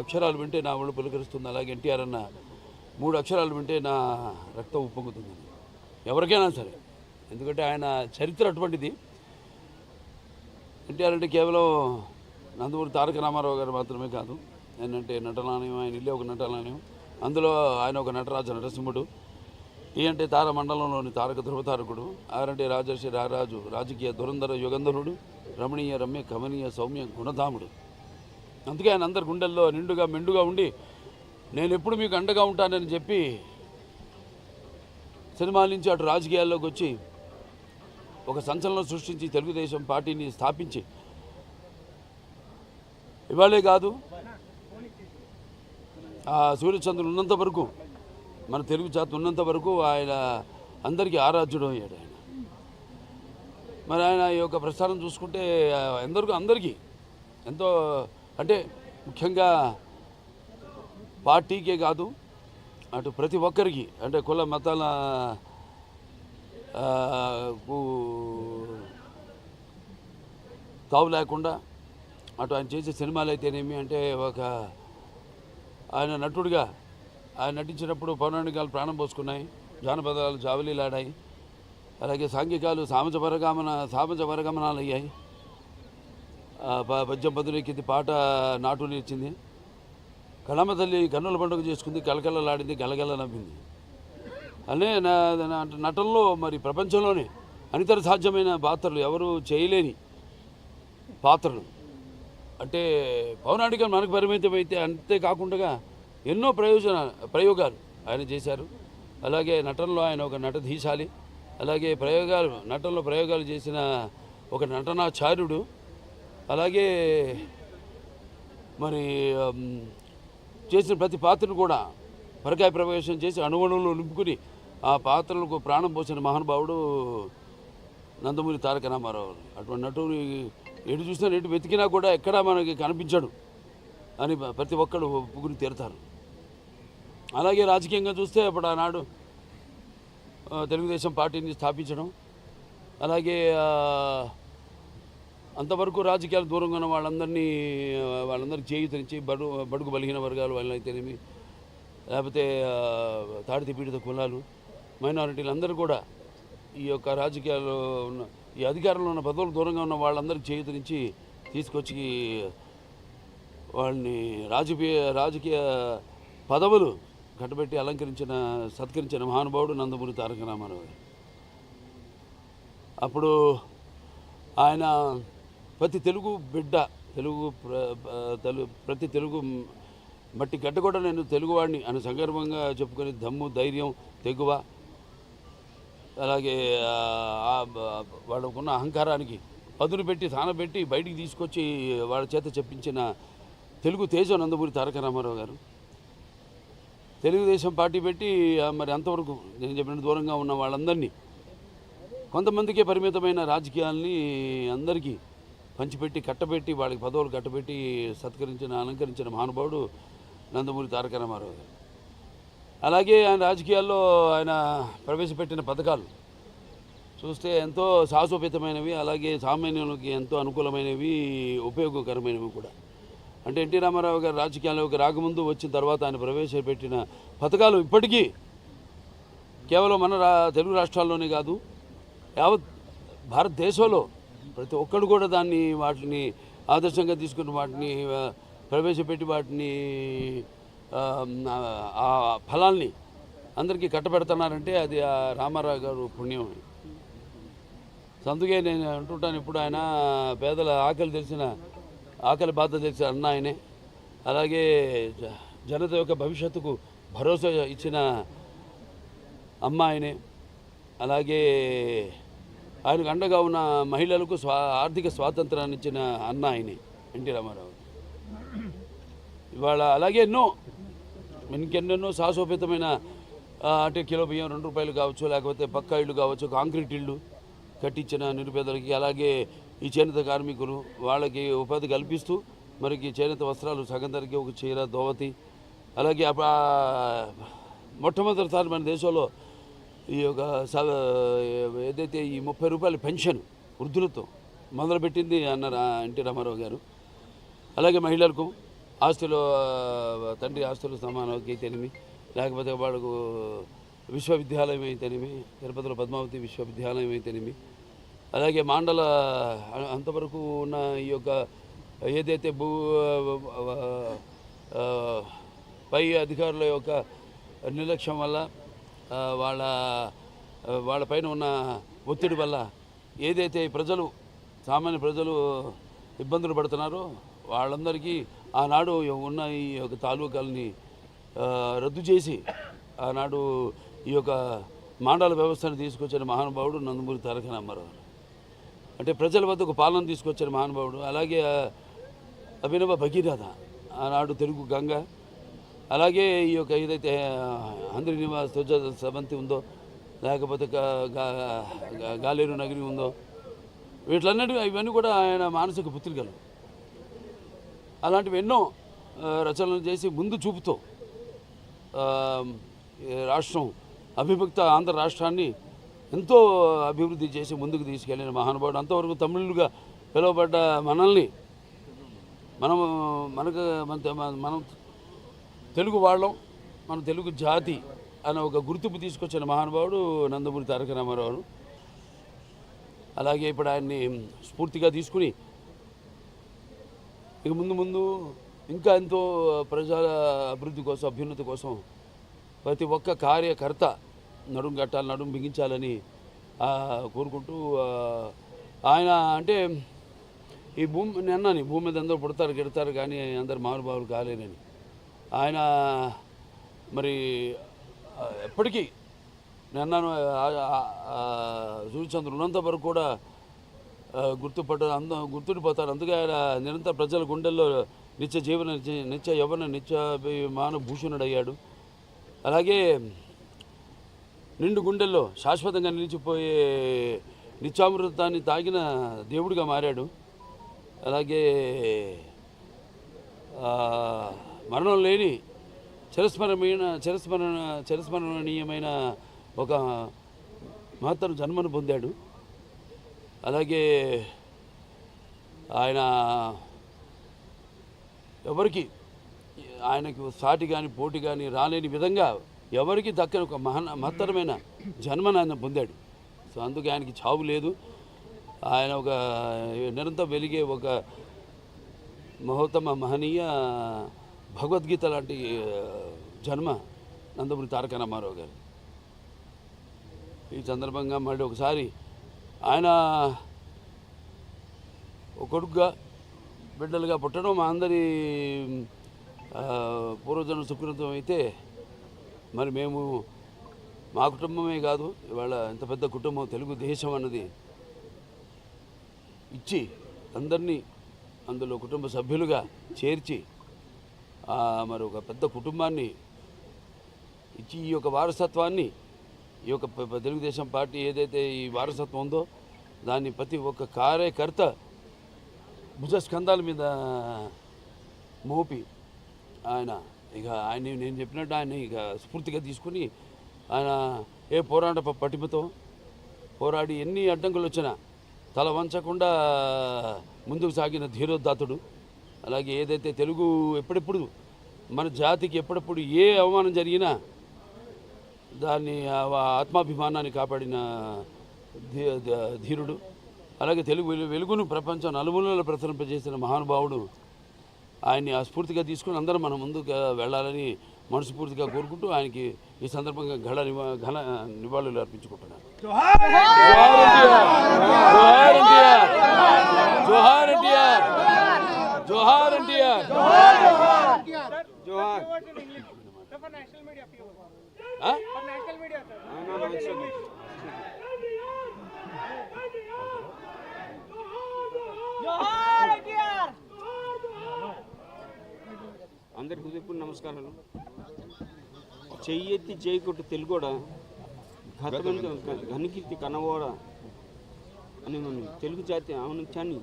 అక్షరాలు వింటే నా ఒళ్ళు పులకరిస్తుంది, అలాగే ఎన్టీఆర్ అన్న 3 అక్షరాలు వింటే నా రక్తం ఉప్పొంగుతుందని ఎవరికైనా సరే. ఎందుకంటే ఆయన చరిత్ర అటువంటిది. ఎన్టీఆర్ అంటే కేవలం నందమూరి తారక రామారావు గారు మాత్రమే కాదు. ఏంటంటే నటనాలయం, ఆయన ఇల్లే ఒక నటనాలయం. అందులో ఆయన ఒక నటరాజు, నరసింహుడు. టీ అంటే తారమండలంలోని తారక ధ్రువతారకుడు. ఆర్ అంటే రాజర్షి, రారాజు, రాజకీయ దురంధర యుగంధరుడు, రమణీయ రమ్య కమనీయ సౌమ్య గుణధాముడు. అందుకే ఆయన అందరి గుండెల్లో నిండుగా మెండుగా ఉండి నేను ఎప్పుడు మీకు అండగా ఉంటానని చెప్పి సినిమాల నుంచి అటు రాజకీయాల్లోకి వచ్చి ఒక సంచలనం సృష్టించి తెలుగుదేశం పార్టీని స్థాపించి ఇవాళే కాదు, సూర్యచంద్రులు ఉన్నంత వరకు, మన తెలుగు జాతి ఉన్నంత వరకు ఆయన అందరికీ ఆరాధ్యుడు అయ్యాడు ఆయన. మరి ఆయన ఈ యొక్క ప్రస్థానం చూసుకుంటే అందరికీ ఎంతో, అంటే ముఖ్యంగా పార్టీకే కాదు, అటు ప్రతి ఒక్కరికి, అంటే కుల మతాల తావు లేకుండా అటు ఆయన చేసే సినిమాలు అయితేనేమి, అంటే ఆయన నటుడిగా ఆయన నటించినప్పుడు పౌరాణికాలు ప్రాణం పోసుకున్నాయి, జానపదాలు జావలీలాడాయి, అలాగే సాంఘికాలు సామాజ పరగమనాలు అయ్యాయి. పద్యం పదులెక్కింది, పాట నాటు నిలిచింది, కళమ్మ తల్లి కన్నుల పండుగ చేసుకుంది, కలకలలాడింది, గలగల నవ్వింది. అనే నటనలో మరి ప్రపంచంలోనే అనితర సాధ్యమైన పాత్రలు, ఎవరు చేయలేని పాత్రలు. అంటే పౌరాణికం మనకు పరిమితమైతే అంతేకాకుండా ఎన్నో ప్రయోగాలు ఆయన చేశారు. అలాగే నటనలో ఆయన ఒక నటధీశాలి, అలాగే నటనలో ప్రయోగాలు చేసిన ఒక నటనాచార్యుడు. అలాగే మరి చేసిన ప్రతి పాత్రను కూడా పరకాయ ప్రవేశం చేసి అణువణువులో నింపుకుని ఆ పాత్రలకు ప్రాణం పోసిన మహానుభావుడు నందమూరి తారక రామారావు. అటువంటి నటుడు ఎటు చూసినా ఎటు వెతికినా కూడా ఎక్కడా మనకి కనిపించడు అని ప్రతి ఒక్కరు ఒప్పుకుని తీరుతారు. అలాగే రాజకీయంగా చూస్తే అప్పుడు ఆనాడు తెలుగుదేశం పార్టీని స్థాపించడం, అలాగే అంతవరకు రాజకీయాలు దూరంగా ఉన్న వాళ్ళందరికీ చేయూతనిచ్చి బడుగు బలహీన వర్గాలు వాళ్ళైతేనేమి, లేకపోతే తాడిత పీడిత కులాలు, మైనారిటీలు అందరూ కూడా ఈ యొక్క రాజకీయాల్లో ఉన్న ఈ అధికారంలో ఉన్న పదవులు దూరంగా ఉన్న వాళ్ళందరికీ చేయూతనిచ్చి తీసుకొచ్చి వాళ్ళని రాజకీయ పదవులు కట్టబెట్టి సత్కరించిన మహానుభావుడు నందమూరి తారక రామారావు. అప్పుడు ఆయన ప్రతి తెలుగు బిడ్డ, ప్రతి తెలుగు మట్టి గడ్డ కూడా నేను తెలుగువాడిని అని సందర్భంగా చెప్పుకొని దమ్ము, ధైర్యం, తెగువ, అలాగే వాళ్ళకున్న అహంకారానికి పదును పెట్టి సానబెట్టి బయటికి తీసుకొచ్చి వాళ్ళ చేత చెప్పించిన తెలుగు తేజం నందమూరి తారక రామారావు గారు. తెలుగుదేశం పార్టీ పెట్టి మరి అంతవరకు నేను చెప్పిన దూరంగా ఉన్న వాళ్ళందరినీ, కొంతమందికే పరిమితమైన రాజకీయాల్ని అందరికీ పంచిపెట్టి కట్టబెట్టి వాళ్ళకి పదవులు కట్టబెట్టి అలంకరించిన మహానుభావుడు నందమూరి తారక రామారావు గారు. అలాగే ఆయన రాజకీయాల్లో ఆయన ప్రవేశపెట్టిన పథకాలు చూస్తే ఎంతో సాహసోపేతమైనవి, అలాగే సామాన్యులకి ఎంతో అనుకూలమైనవి, ఉపయోగకరమైనవి కూడా. అంటే ఎన్టీ రామారావు గారు రాజకీయాల్లోకి రాకముందు వచ్చిన తర్వాత ఆయన ప్రవేశపెట్టిన పథకాలు ఇప్పటికీ కేవలం మన తెలుగు రాష్ట్రాల్లోనే కాదు, యావత్ భారతదేశంలో ప్రతి ఒక్కరు కూడా వాటిని ఆదర్శంగా తీసుకుని వాటిని ప్రవేశపెట్టి వాటిని ఆ ఫలాల్ని అందరికీ కట్టబెడుతున్నారంటే అది ఆ రామారావు గారు పుణ్యం. అందుకే నేను అంటుంటాను, ఇప్పుడు ఆయన పేదల ఆకలి బాధ తెలిసిన అన్న ఆయనే, అలాగే జనత యొక్క భవిష్యత్తుకు భరోసా ఇచ్చిన అమ్మ ఆయనే, అలాగే ఆయనకు అండగా ఉన్న మహిళలకు ఆర్థిక స్వాతంత్రాన్ని ఇచ్చిన అన్న ఆయనే ఎన్టీ రామారావు. ఇవాళ అలాగే ఇంకెన్నెన్నో సాహసోపేతమైన, అంటే కిలో బియ్యం 2 రూపాయలు కావచ్చు, లేకపోతే పక్కా ఇళ్ళు కావచ్చు, కాంక్రీట్ ఇళ్ళు కట్టించిన నిరుపేదలకి, అలాగే ఈ చేనేత కార్మికులు వాళ్ళకి ఉపాధి కల్పిస్తూ మరికి చేనేత వస్త్రాలు సగం ధరకి ఒక చీర, దోవతి, అలాగే మొట్టమొదటిసారి మన దేశంలో ఈ యొక్క ఏదైతే ఈ 30 రూపాయల పెన్షన్ వృద్ధులతో మొదలుపెట్టింది అన్నారు ఎన్టీ రామారావు గారు. అలాగే మహిళలకు ఆస్తులు తండ్రి ఆస్తులు సమానమకి అయితేనేమి, లేకపోతే వాళ్ళకు విశ్వవిద్యాలయం అయితేనేమి, తిరుపతిలో పద్మావతి విశ్వవిద్యాలయం అయితేనేమి, అలాగే మాండల అంతవరకు ఉన్న ఈ యొక్క ఏదైతే పై అధికారుల యొక్క నిర్లక్ష్యం వల్ల వాళ్ళపైన ఉన్న ఒత్తిడి వల్ల ఏదైతే సామాన్య ప్రజలు ఇబ్బందులు పడుతున్నారో వాళ్ళందరికీ ఆనాడు ఉన్న ఈ యొక్క తాలూకాలని రద్దు చేసి ఆనాడు ఈ యొక్క మాండల వ్యవస్థను తీసుకొచ్చిన మహానుభావుడు నందమూరి తారక రామారావు. అంటే ప్రజల వద్దకు పాలన తీసుకొచ్చిన మహానుభావుడు. అలాగే అభినవ భగీరథ ఆనాడు తెలుగు గంగ. అలాగే ఈ యొక్క ఏదైతే ఆంధ్ర నివాస్ సమంతి ఉందో, లేకపోతే గాలేరు నగరి ఉందో, ఇవన్నీ కూడా ఆయన మానసిక పుత్రికలు. అలాంటివి ఎన్నో రచనలు చేసి ముందు చూపుతో రాష్ట్రం అవిభక్త ఆంధ్ర రాష్ట్రాన్ని ఎంతో అభివృద్ధి చేసి ముందుకు తీసుకెళ్ళిన మహానుభావుడు. అంతవరకు తమిళులుగా పిలువబడ్డ మనల్ని మనం తెలుగు వాళ్ళం, మన తెలుగు జాతి అనే ఒక గుర్తింపు తీసుకొచ్చిన మహానుభావుడు నందమూరి తారక రామారావు. అలాగే ఇప్పుడు ఆయన్ని స్ఫూర్తిగా తీసుకుని ఇక ముందు ఇంకా ఎంతో ప్రజల అభివృద్ధి కోసం, అభ్యున్నతి కోసం ప్రతి ఒక్క కార్యకర్త నడుం బిగించాలని కోరుకుంటూ ఆయన అంటే ఈ భూమి మీద అందరూ పుడతారు గెడతారు కానీ అందరు మహానుభావులు కాలేనని ఆయన మరి ఎప్పటికీ నిన్నను సూర్యచంద్రుడు ఉన్నంత వరకు కూడా గుర్తుండిపోతారు. అందుకే ఆయన నిరంతర ప్రజల గుండెల్లో నిత్య యవ్వన నిత్యాభిమాన భూషణుడయ్యాడు. అలాగే నిండు గుండెల్లో శాశ్వతంగా నిలిచిపోయే నిత్యామృతాన్ని తాగిన దేవుడిగా మారాడు. అలాగే మరణం లేని చిరస్మరణీయమైన ఒక మహత్తర జన్మను పొందాడు. అలాగే ఆయన ఎవరికి ఆయనకు సాటి కానీ పోటీ కానీ రాలేని విధంగా ఎవరికి దక్కని ఒక మహత్తరమైన జన్మను ఆయన పొందాడు. సో అందుకే ఆయనకి చావు లేదు. ఆయన ఒక నిరంతరం వెలిగే ఒక మహనీయ భగవద్గీత లాంటి జన్మ నందమూరి తారక రామారావు గారు. ఈ సందర్భంగా మళ్ళీ ఒకసారి ఆయన ఒక కొడుకుగా బిడ్డలుగా పుట్టడం మా అందరి పూర్వజన్మ సుకృతం అయితే, మరి మేము మా కుటుంబమే కాదు ఇవాళ ఎంత పెద్ద కుటుంబం తెలుగుదేశం అన్నది ఇచ్చి అందరినీ అందులో కుటుంబ సభ్యులుగా చేర్చి మరి ఒక పెద్ద కుటుంబాన్ని ఇచ్చి ఈ యొక్క వారసత్వాన్ని ఈ యొక్క తెలుగుదేశం పార్టీ ఏదైతే ఈ వారసత్వం ఉందో దాన్ని ప్రతి ఒక్క కార్యకర్త భుజస్కంధాల మీద మోపి ఆయన నేను చెప్పినట్టు ఆయన ఇక స్ఫూర్తిగా తీసుకుని ఆయన ఏ పోరాట పటిమతో పోరాడి ఎన్ని అడ్డంకులు వచ్చినా తల వంచకుండా ముందుకు సాగిన ధీరోదాతుడు. అలాగే ఏదైతే తెలుగు ఎప్పుడెప్పుడు మన జాతికి ఎప్పుడెప్పుడు ఏ అవమానం జరిగినా దాన్ని ఆత్మాభిమానాన్ని కాపాడిన ధీరుడు. అలాగే తెలుగు వెలుగును ప్రపంచం నలుమూలలో ప్రసరింపజేసిన మహానుభావుడు. ఆయన్ని ఆ స్ఫూర్తిగా తీసుకుని అందరం మనం ముందుకు వెళ్ళాలని మనస్ఫూర్తిగా కోరుకుంటూ ఆయనకి ఈ సందర్భంగా ఘన నివాళులు అర్పించుకుంటున్నాను. జోహార్ ఎన్టీఆర్, జోహార్ ఎన్టీఆర్. అందరికి హృదయపూర్వక నమస్కారాలు. చెయ్యెత్తి చేయకొట్టు తెలుగోడ గతమైన ఘనకీర్తి కనవోడ అని మనం తెలుగు జాతి ఔన్నత్యాన్ని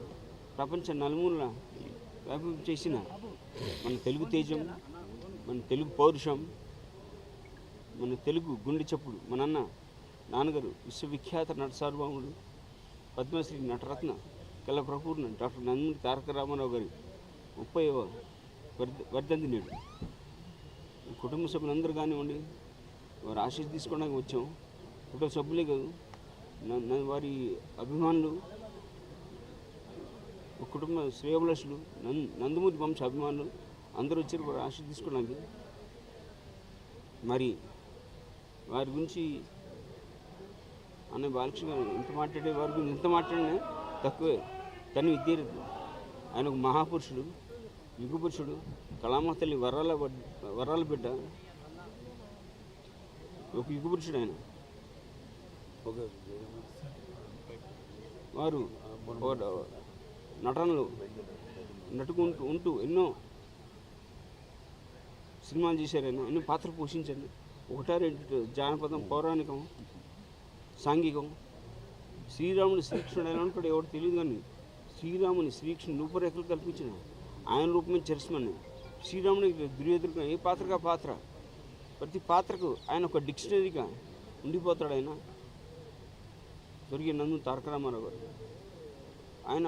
ప్రపంచ నలుమూలన వ్యాపింప చేసిన మన తెలుగు తేజం, మన తెలుగు పౌరుషం, మన తెలుగు గుండె చప్పుడు మన నాన్నగారు విశ్వవిఖ్యాత నట సార్వభౌముడు పద్మశ్రీ నటరత్న కళాప్రపూర్ణ డాక్టర్ నందమూరి తారక రామారావు గారి 30వ వర్ధంతి నేడు. కుటుంబ సభ్యులందరూ కానివ్వండి, వారి ఆశీస్సు తీసుకోవడానికి వచ్చాం. కుటుంబ సభ్యులే కాదు, వారి అభిమానులు, కుటుంబ శ్రేయోభిలాషులు, నందమూరి వంశ అభిమానులు అందరూ వచ్చారు వారి ఆశీస్సు తీసుకోవడానికి. మరి వారి గురించి అన్న బాలకృష్ణ గారు ఎంత మాట్లాడే వారి గురించి ఎంత మాట్లాడినా తక్కువే. తను విద్యార్థి, ఆయన ఒక మహాపురుషుడు, యుగ పురుషుడు, కళామ తల్లి వరాల బిడ్డ, ఒక యుగ పురుషుడు ఆయన. వారు నటనలు ఉంటూ ఎన్నో సినిమాలు చేశారు. ఆయన ఎన్నో పాత్రలు పోషించారు. ఒకటా రెండు జానపదం, పౌరాణికం, సాంఘికం. శ్రీరాముని శ్రీకృష్ణుడు ఎలా ఉంటాడు ఎవరు తెలియదు, కానీ శ్రీరాముని శ్రీకృష్ణుడు రూపురేఖలు కల్పించిన ఆయన రూపమే చరిస్మని. శ్రీరామునికి దుర్యోధనుడు ఏ పాత్రగా పాత్ర, ప్రతి పాత్రకు ఆయన ఒక డిక్షనరీగా ఉండిపోతాడు. ఆయన దొరికే నందు తారక రామారావు గారు. ఆయన